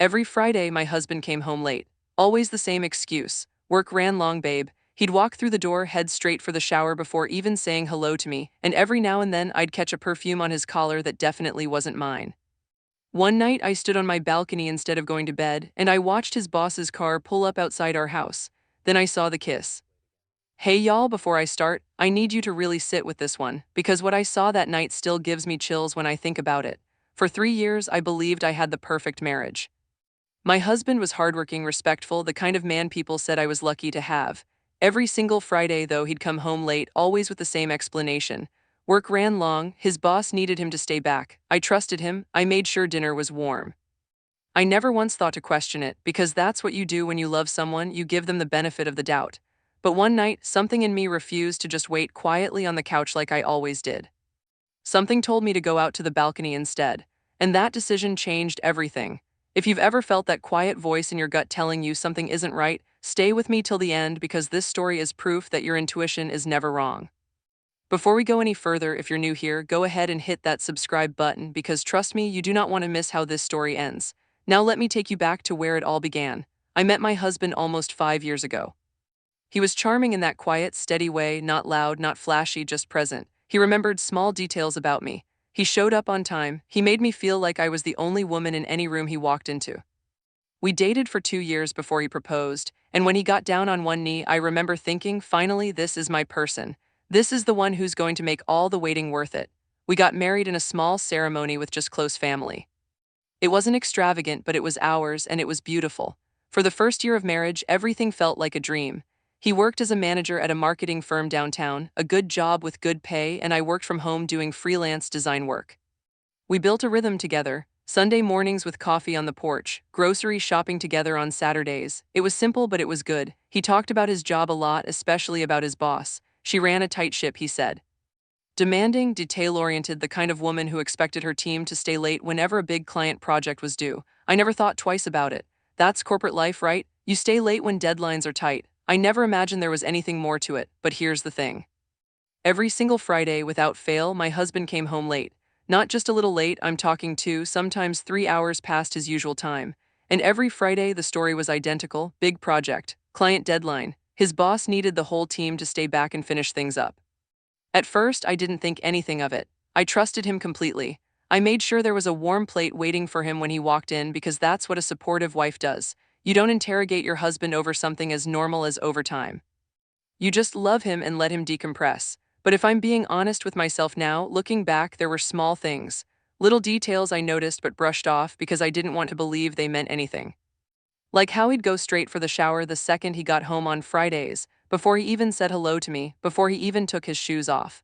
Every Friday, my husband came home late. Always the same excuse. Work ran long, babe. He'd walk through the door, head straight for the shower before even saying hello to me, and every now and then I'd catch a perfume on his collar that definitely wasn't mine. One night, I stood on my balcony instead of going to bed, and I watched his boss's car pull up outside our house. Then I saw the kiss. Hey y'all, before I start, I need you to really sit with this one, because what I saw that night still gives me chills when I think about it. For 3 years, I believed I had the perfect marriage. My husband was hardworking, respectful, the kind of man people said I was lucky to have. Every single Friday, though, he'd come home late, always with the same explanation. Work ran long, his boss needed him to stay back. I trusted him, I made sure dinner was warm. I never once thought to question it, because that's what you do when you love someone, you give them the benefit of the doubt. But one night, something in me refused to just wait quietly on the couch like I always did. Something told me to go out to the balcony instead, and that decision changed everything. If you've ever felt that quiet voice in your gut telling you something isn't right, stay with me till the end because this story is proof that your intuition is never wrong. Before we go any further, if you're new here, go ahead and hit that subscribe button because trust me, you do not want to miss how this story ends. Now let me take you back to where it all began. I met my husband almost 5 years ago. He was charming in that quiet, steady way, not loud, not flashy, just present. He remembered small details about me. He showed up on time. He made me feel like I was the only woman in any room he walked into. We dated for 2 years before he proposed, and when he got down on one knee, I remember thinking, finally, this is my person. This is the one who's going to make all the waiting worth it. We got married in a small ceremony with just close family. It wasn't extravagant, but it was ours, and it was beautiful. For the first year of marriage, everything felt like a dream. He worked as a manager at a marketing firm downtown, a good job with good pay, and I worked from home doing freelance design work. We built a rhythm together, Sunday mornings with coffee on the porch, grocery shopping together on Saturdays. It was simple, but it was good. He talked about his job a lot, especially about his boss. She ran a tight ship, he said. Demanding, detail-oriented, the kind of woman who expected her team to stay late whenever a big client project was due. I never thought twice about it. That's corporate life, right? You stay late when deadlines are tight. I never imagined there was anything more to it, but here's the thing. Every single Friday, without fail, my husband came home late. Not just a little late, I'm talking 2, sometimes 3 hours past his usual time. And every Friday, the story was identical: big project, client deadline. His boss needed the whole team to stay back and finish things up. At first, I didn't think anything of it. I trusted him completely. I made sure there was a warm plate waiting for him when he walked in because that's what a supportive wife does. You don't interrogate your husband over something as normal as overtime. You just love him and let him decompress. But if I'm being honest with myself now, looking back, there were small things. Little details I noticed but brushed off because I didn't want to believe they meant anything. Like how he'd go straight for the shower the second he got home on Fridays, before he even said hello to me, before he even took his shoes off.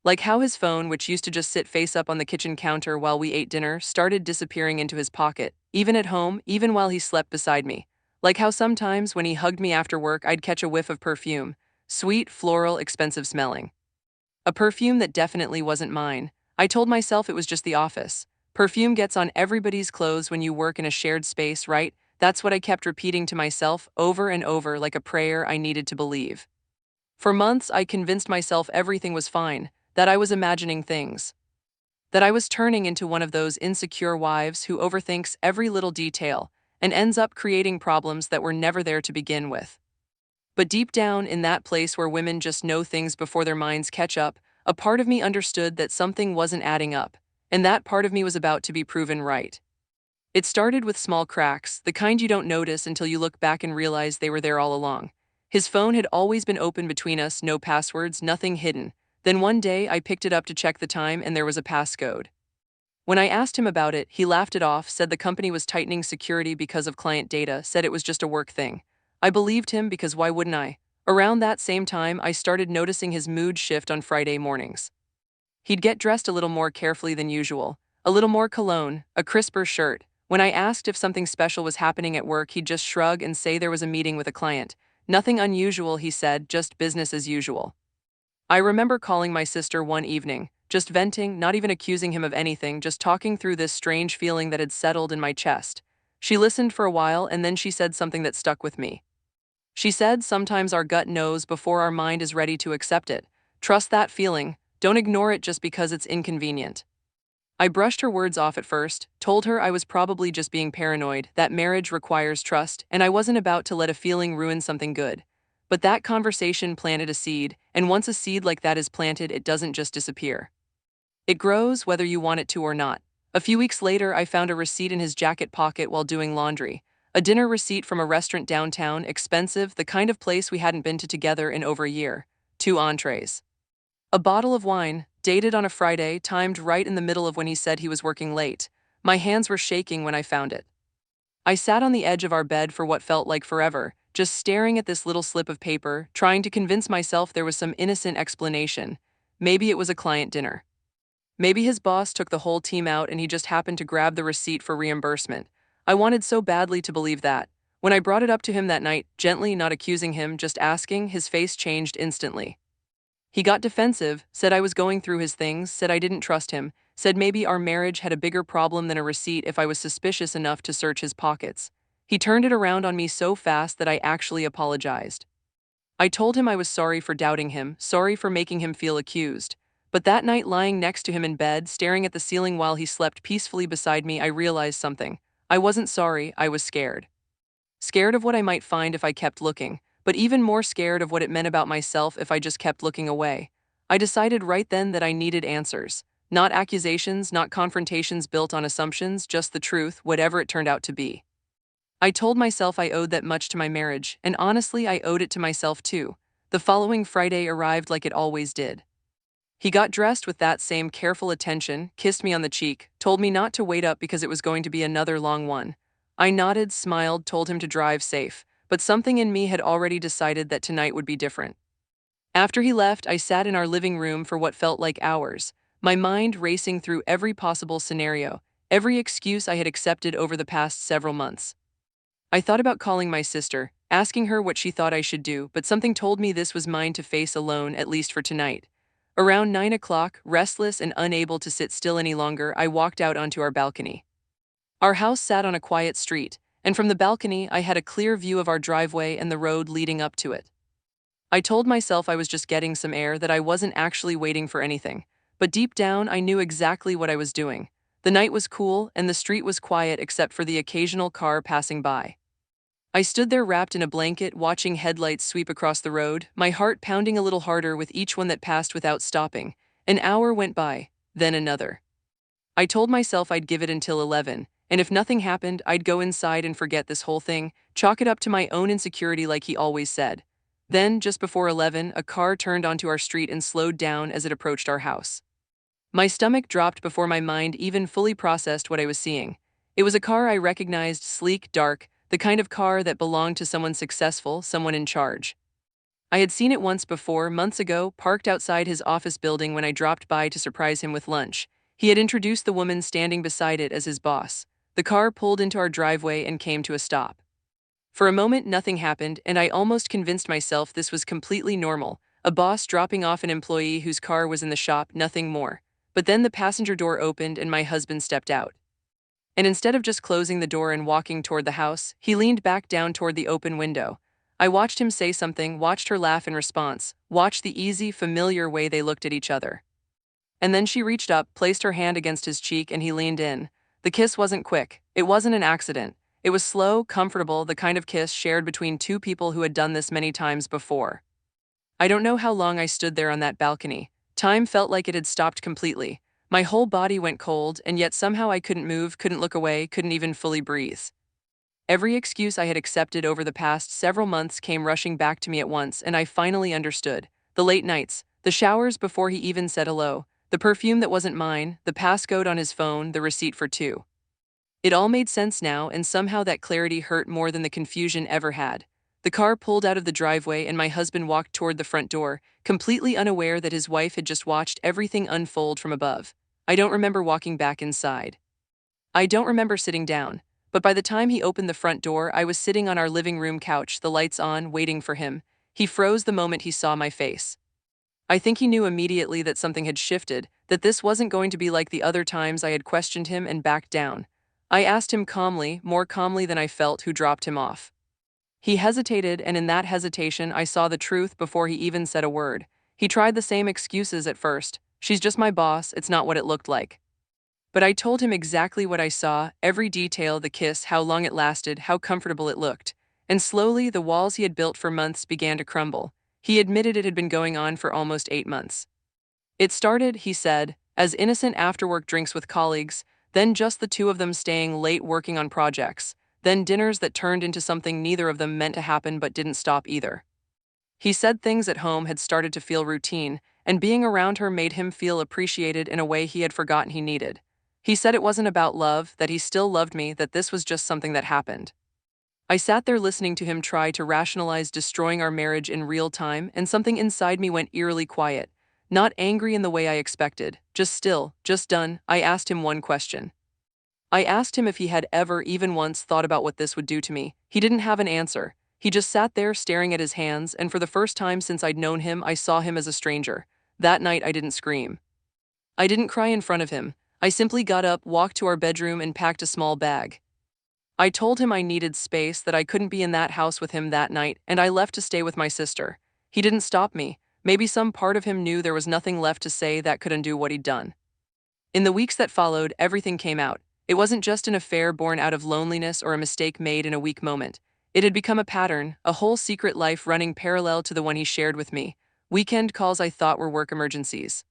Like how his phone, which used to just sit face up on the kitchen counter while we ate dinner, started disappearing into his pocket, even at home, even while he slept beside me. Like how sometimes when he hugged me after work, I'd catch a whiff of perfume, sweet, floral, expensive smelling. A perfume that definitely wasn't mine. I told myself it was just the office. Perfume gets on everybody's clothes when you work in a shared space, right? That's what I kept repeating to myself over and over like a prayer I needed to believe. For months, I convinced myself everything was fine, that I was imagining things. That I was turning into one of those insecure wives who overthinks every little detail and ends up creating problems that were never there to begin with. But deep down, in that place where women just know things before their minds catch up, a part of me understood that something wasn't adding up, and that part of me was about to be proven right. It started with small cracks, the kind you don't notice until you look back and realize they were there all along. His phone had always been open between us, no passwords, nothing hidden. Then one day, I picked it up to check the time and there was a passcode. When I asked him about it, he laughed it off, said the company was tightening security because of client data, said it was just a work thing. I believed him because why wouldn't I? Around that same time, I started noticing his mood shift on Friday mornings. He'd get dressed a little more carefully than usual, a little more cologne, a crisper shirt. When I asked if something special was happening at work, he'd just shrug and say there was a meeting with a client. Nothing unusual, he said, just business as usual. I remember calling my sister one evening, just venting, not even accusing him of anything, just talking through this strange feeling that had settled in my chest. She listened for a while and then she said something that stuck with me. She said, sometimes our gut knows before our mind is ready to accept it. Trust that feeling. Don't ignore it just because it's inconvenient. I brushed her words off at first, told her I was probably just being paranoid, that marriage requires trust, and I wasn't about to let a feeling ruin something good. But that conversation planted a seed, and once a seed like that is planted, it doesn't just disappear. It grows whether you want it to or not. A few weeks later, I found a receipt in his jacket pocket while doing laundry. A dinner receipt from a restaurant downtown, expensive, the kind of place we hadn't been to together in over a year. 2 entrees. A bottle of wine, dated on a Friday, timed right in the middle of when he said he was working late. My hands were shaking when I found it. I sat on the edge of our bed for what felt like forever, just staring at this little slip of paper, trying to convince myself there was some innocent explanation. Maybe it was a client dinner. Maybe his boss took the whole team out and he just happened to grab the receipt for reimbursement. I wanted so badly to believe that. When I brought it up to him that night, gently, not accusing him, just asking, his face changed instantly. He got defensive, said I was going through his things, said I didn't trust him, said maybe our marriage had a bigger problem than a receipt if I was suspicious enough to search his pockets. He turned it around on me so fast that I actually apologized. I told him I was sorry for doubting him, sorry for making him feel accused. But that night, lying next to him in bed, staring at the ceiling while he slept peacefully beside me, I realized something. I wasn't sorry, I was scared. Scared of what I might find if I kept looking, but even more scared of what it meant about myself if I just kept looking away. I decided right then that I needed answers. Not accusations, not confrontations built on assumptions, just the truth, whatever it turned out to be. I told myself I owed that much to my marriage, and honestly, I owed it to myself too. The following Friday arrived like it always did. He got dressed with that same careful attention, kissed me on the cheek, told me not to wait up because it was going to be another long one. I nodded, smiled, told him to drive safe, but something in me had already decided that tonight would be different. After he left, I sat in our living room for what felt like hours, my mind racing through every possible scenario, every excuse I had accepted over the past several months. I thought about calling my sister, asking her what she thought I should do, but something told me this was mine to face alone, at least for tonight. Around 9 o'clock, restless and unable to sit still any longer, I walked out onto our balcony. Our house sat on a quiet street, and from the balcony I had a clear view of our driveway and the road leading up to it. I told myself I was just getting some air, that I wasn't actually waiting for anything, but deep down I knew exactly what I was doing. The night was cool, and the street was quiet except for the occasional car passing by. I stood there wrapped in a blanket, watching headlights sweep across the road, my heart pounding a little harder with each one that passed without stopping. An hour went by, then another. I told myself I'd give it until 11, and if nothing happened, I'd go inside and forget this whole thing, chalk it up to my own insecurity like he always said. Then, just before 11, a car turned onto our street and slowed down as it approached our house. My stomach dropped before my mind even fully processed what I was seeing. It was a car I recognized, sleek, dark, the kind of car that belonged to someone successful, someone in charge. I had seen it once before, months ago, parked outside his office building when I dropped by to surprise him with lunch. He had introduced the woman standing beside it as his boss. The car pulled into our driveway and came to a stop. For a moment, nothing happened, and I almost convinced myself this was completely normal, a boss dropping off an employee whose car was in the shop, nothing more. But then the passenger door opened and my husband stepped out. And instead of just closing the door and walking toward the house, he leaned back down toward the open window. I watched him say something, watched her laugh in response, watched the easy, familiar way they looked at each other. And then she reached up, placed her hand against his cheek, and he leaned in. The kiss wasn't quick. It wasn't an accident. It was slow, comfortable, the kind of kiss shared between two people who had done this many times before. I don't know how long I stood there on that balcony. Time felt like it had stopped completely. My whole body went cold, and yet somehow I couldn't move, couldn't look away, couldn't even fully breathe. Every excuse I had accepted over the past several months came rushing back to me at once, and I finally understood. The late nights, the showers before he even said hello, the perfume that wasn't mine, the passcode on his phone, the receipt for 2. It all made sense now, and somehow that clarity hurt more than the confusion ever had. The car pulled out of the driveway and my husband walked toward the front door, completely unaware that his wife had just watched everything unfold from above. I don't remember walking back inside. I don't remember sitting down, but by the time he opened the front door, I was sitting on our living room couch, the lights on, waiting for him. He froze the moment he saw my face. I think he knew immediately that something had shifted, that this wasn't going to be like the other times I had questioned him and backed down. I asked him calmly, more calmly than I felt, who dropped him off. He hesitated, and in that hesitation, I saw the truth before he even said a word. He tried the same excuses at first. She's just my boss, it's not what it looked like. But I told him exactly what I saw, every detail, the kiss, how long it lasted, how comfortable it looked. And slowly, the walls he had built for months began to crumble. He admitted it had been going on for almost 8 months. It started, he said, as innocent after-work drinks with colleagues, then just the two of them staying late working on projects, then dinners that turned into something neither of them meant to happen but didn't stop either. He said things at home had started to feel routine, and being around her made him feel appreciated in a way he had forgotten he needed. He said it wasn't about love, that he still loved me, that this was just something that happened. I sat there listening to him try to rationalize destroying our marriage in real time, and something inside me went eerily quiet. Not angry in the way I expected, just still, just done. I asked him one question. I asked him if he had ever, even once, thought about what this would do to me. He didn't have an answer. He just sat there staring at his hands, and for the first time since I'd known him, I saw him as a stranger. That night, I didn't scream. I didn't cry in front of him. I simply got up, walked to our bedroom, and packed a small bag. I told him I needed space, that I couldn't be in that house with him that night, and I left to stay with my sister. He didn't stop me. Maybe some part of him knew there was nothing left to say that could undo what he'd done. In the weeks that followed, everything came out. It wasn't just an affair born out of loneliness or a mistake made in a weak moment. It had become a pattern, a whole secret life running parallel to the one he shared with me. Weekend calls I thought were work emergencies.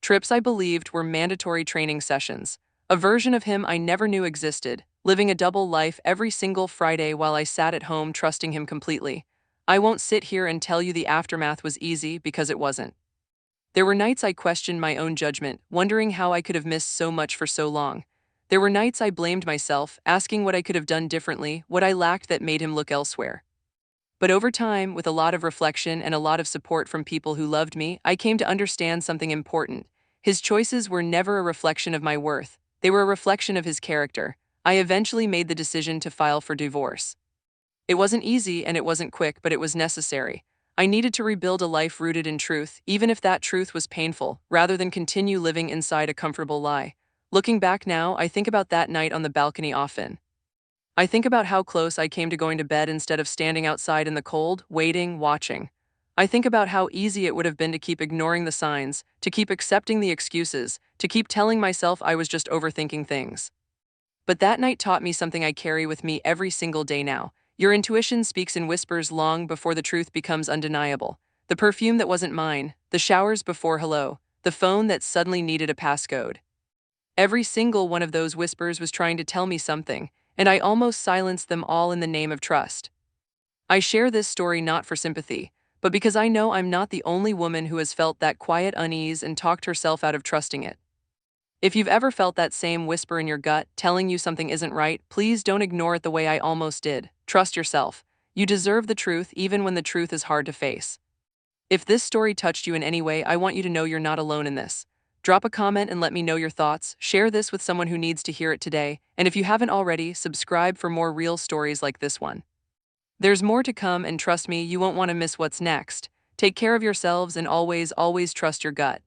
Trips I believed were mandatory training sessions. A version of him I never knew existed, living a double life every single Friday while I sat at home trusting him completely. I won't sit here and tell you the aftermath was easy, because it wasn't. There were nights I questioned my own judgment, wondering how I could have missed so much for so long. There were nights I blamed myself, asking what I could have done differently, what I lacked that made him look elsewhere. But over time, with a lot of reflection and a lot of support from people who loved me, I came to understand something important. His choices were never a reflection of my worth. They were a reflection of his character. I eventually made the decision to file for divorce. It wasn't easy and it wasn't quick, but it was necessary. I needed to rebuild a life rooted in truth, even if that truth was painful, rather than continue living inside a comfortable lie. Looking back now, I think about that night on the balcony often. I think about how close I came to going to bed instead of standing outside in the cold, waiting, watching. I think about how easy it would have been to keep ignoring the signs, to keep accepting the excuses, to keep telling myself I was just overthinking things. But that night taught me something I carry with me every single day now. Your intuition speaks in whispers long before the truth becomes undeniable. The perfume that wasn't mine, the showers before hello, the phone that suddenly needed a passcode. Every single one of those whispers was trying to tell me something, and I almost silenced them all in the name of trust. I share this story not for sympathy, but because I know I'm not the only woman who has felt that quiet unease and talked herself out of trusting it. If you've ever felt that same whisper in your gut telling you something isn't right, please don't ignore it the way I almost did. Trust yourself. You deserve the truth even when the truth is hard to face. If this story touched you in any way, I want you to know you're not alone in this. Drop a comment and let me know your thoughts. Share this with someone who needs to hear it today. And if you haven't already, subscribe for more real stories like this one. There's more to come, and trust me, you won't want to miss what's next. Take care of yourselves and always, always trust your gut.